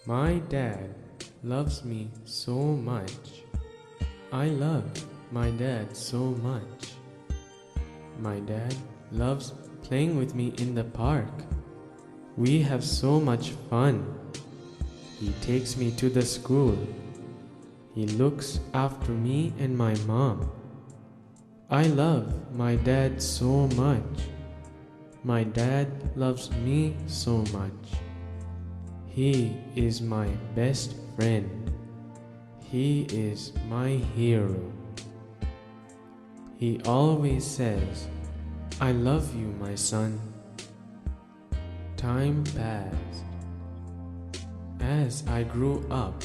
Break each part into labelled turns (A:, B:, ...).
A: My dad loves me so much. I love my dad so much. My dad loves playing with me in the park. We have so much fun. He takes me to the school. He looks after me and my mom. I love my dad so much. My dad loves me so much. He is my best friend. He is my hero. He always says, "I love you, my son." Time passed. As I grew up,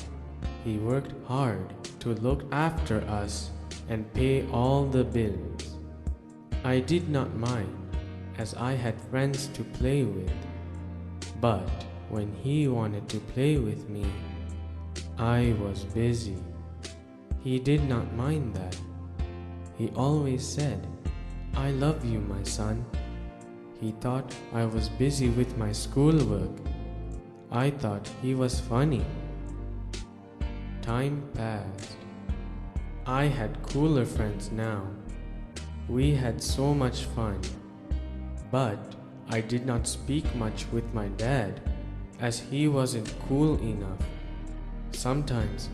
A: he worked hard to look after us and pay all the bills. I did not mind, as I had friends to play with. But when he wanted to play with me, I was busy. He did not mind that. He always said, "I love you, my son." He thought I was busy with my schoolwork. I thought he was funny. Time passed. I had cooler friends now. We had so much fun. But I did not speak much with my dad, as he wasn't cool enough. Sometimes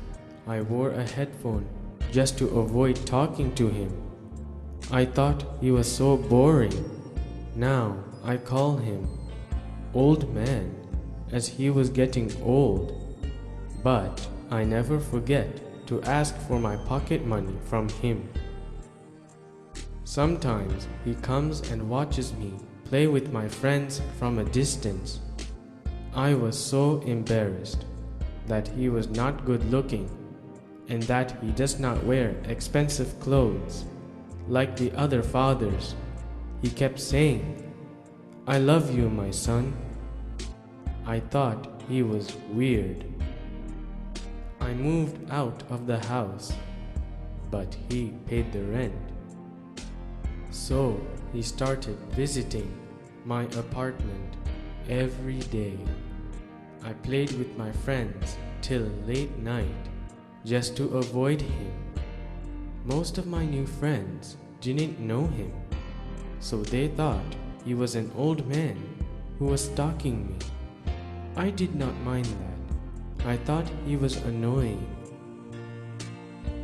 A: I wore a headphone just to avoid talking to him. I thought he was so boring. Now I call him Old Man, as he was getting old. But I never forget to ask for my pocket money from him. Sometimes he comes and watches me play with my friends from a distance. I was so embarrassed that he was not good looking and that he does not wear expensive clothes like the other fathers. He kept saying, "I love you, my son." I thought he was weird. I moved out of the house, but he paid the rent. So he started visiting my apartment every day. I played with my friends till late night just to avoid him. Most of my new friends didn't know him, so they thought he was an old man who was stalking me. I did not mind that. I thought he was annoying.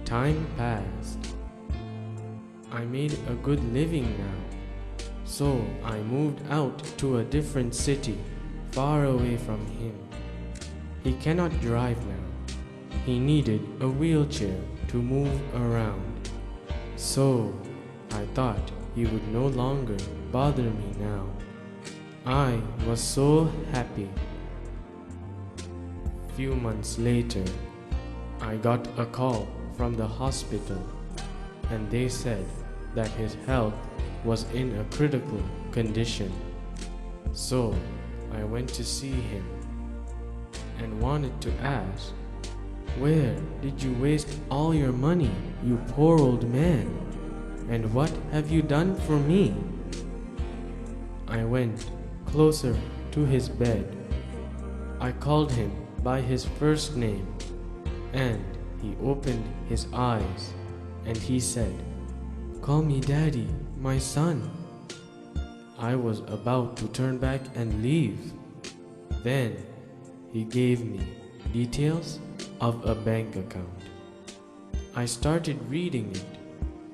A: Time passed. I made a good living now, so I moved out to a different city, far away from him. He cannot drive now. He needed a wheelchair to move around. So I thought he would no longer bother me now. I was so happy. Few months later, I got a call from the hospital, and they said that his health was in a critical condition. So I went to see him and wanted to ask, "Where did you waste all your money, you poor old man? And what have you done for me?" I went closer to his bed. I called him by his first name, and he opened his eyes and he said, "Call me Daddy, my son." I was about to turn back and leave. Then he gave me details of a bank account. I started reading it,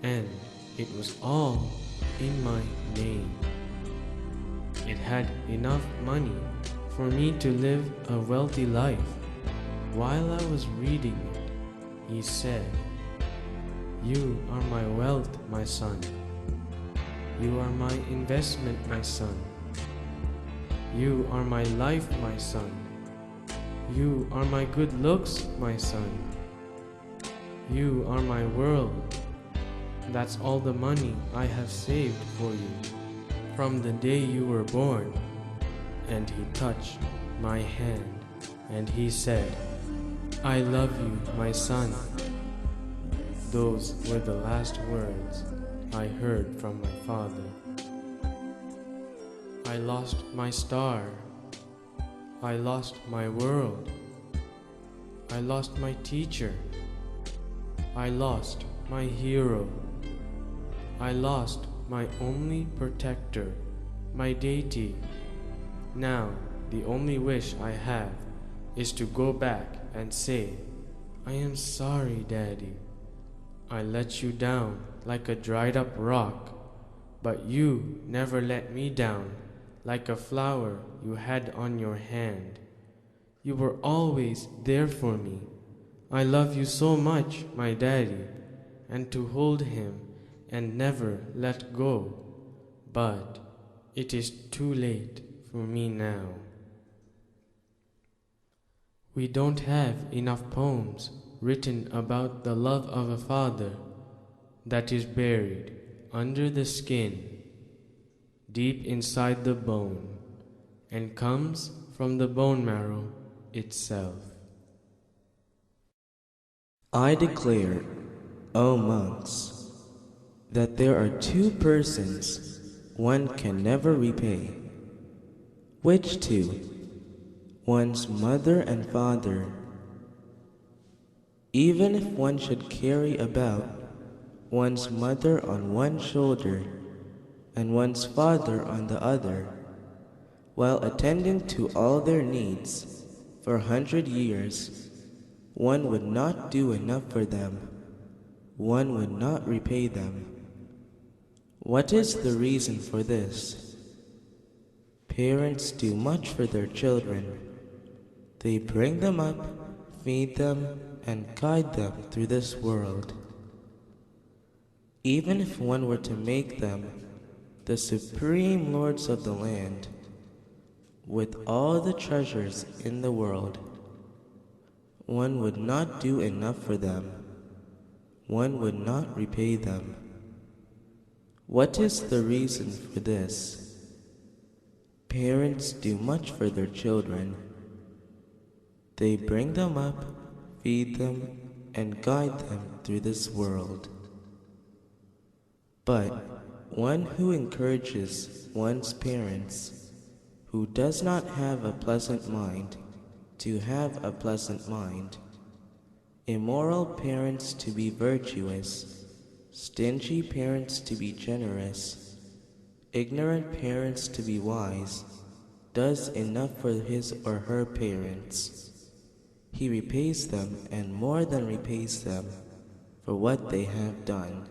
A: and it was all in my name. It had enough money for me to live a wealthy life. While I was reading it, he said, "You are my wealth, my son. You are my investment, my son. You are my life, my son. You are my good looks, my son. You are my world. That's all the money I have saved for you from the day you were born." And he touched my hand and he said, "I love you, my son." Those were the last words I heard from my father. I lost my star. I lost my world. I lost my teacher. I lost my hero. I lost my only protector, my deity. Now, the only wish I have is to go back and say, I am sorry, Daddy. I let you down like a dried up rock, but you never let me down like a flower you had on your hand. You were always there for me. I love you so much, my Daddy, and to hold him and never let go. But it is too late for me now. We don't have enough poems written about the love of a father that is buried under the skin, deep inside the bone, and comes from the bone marrow itself.
B: I declare, O monks, that there are two persons one can never repay. Which two? One's mother and father. Even if one should carry about one's mother on one shoulder and one's father on the other, while attending to all their needs for 100 years, one would not do enough for them. One would not repay them. What is the reason for this? Parents do much for their children. They bring them up, feed them, and guide them through this world. Even if one were to make them the supreme lords of the land, with all the treasures in the world, one would not do enough for them. One would not repay them. What is the reason for this? Parents do much for their children. They bring them up, feed them, and guide them through this world. But one who encourages one's parents, who does not have a pleasant mind, to have a pleasant mind, immoral parents to be virtuous, stingy parents to be generous, ignorant parents to be wise, does enough for his or her parents. He repays them and more than repays them for what they have done.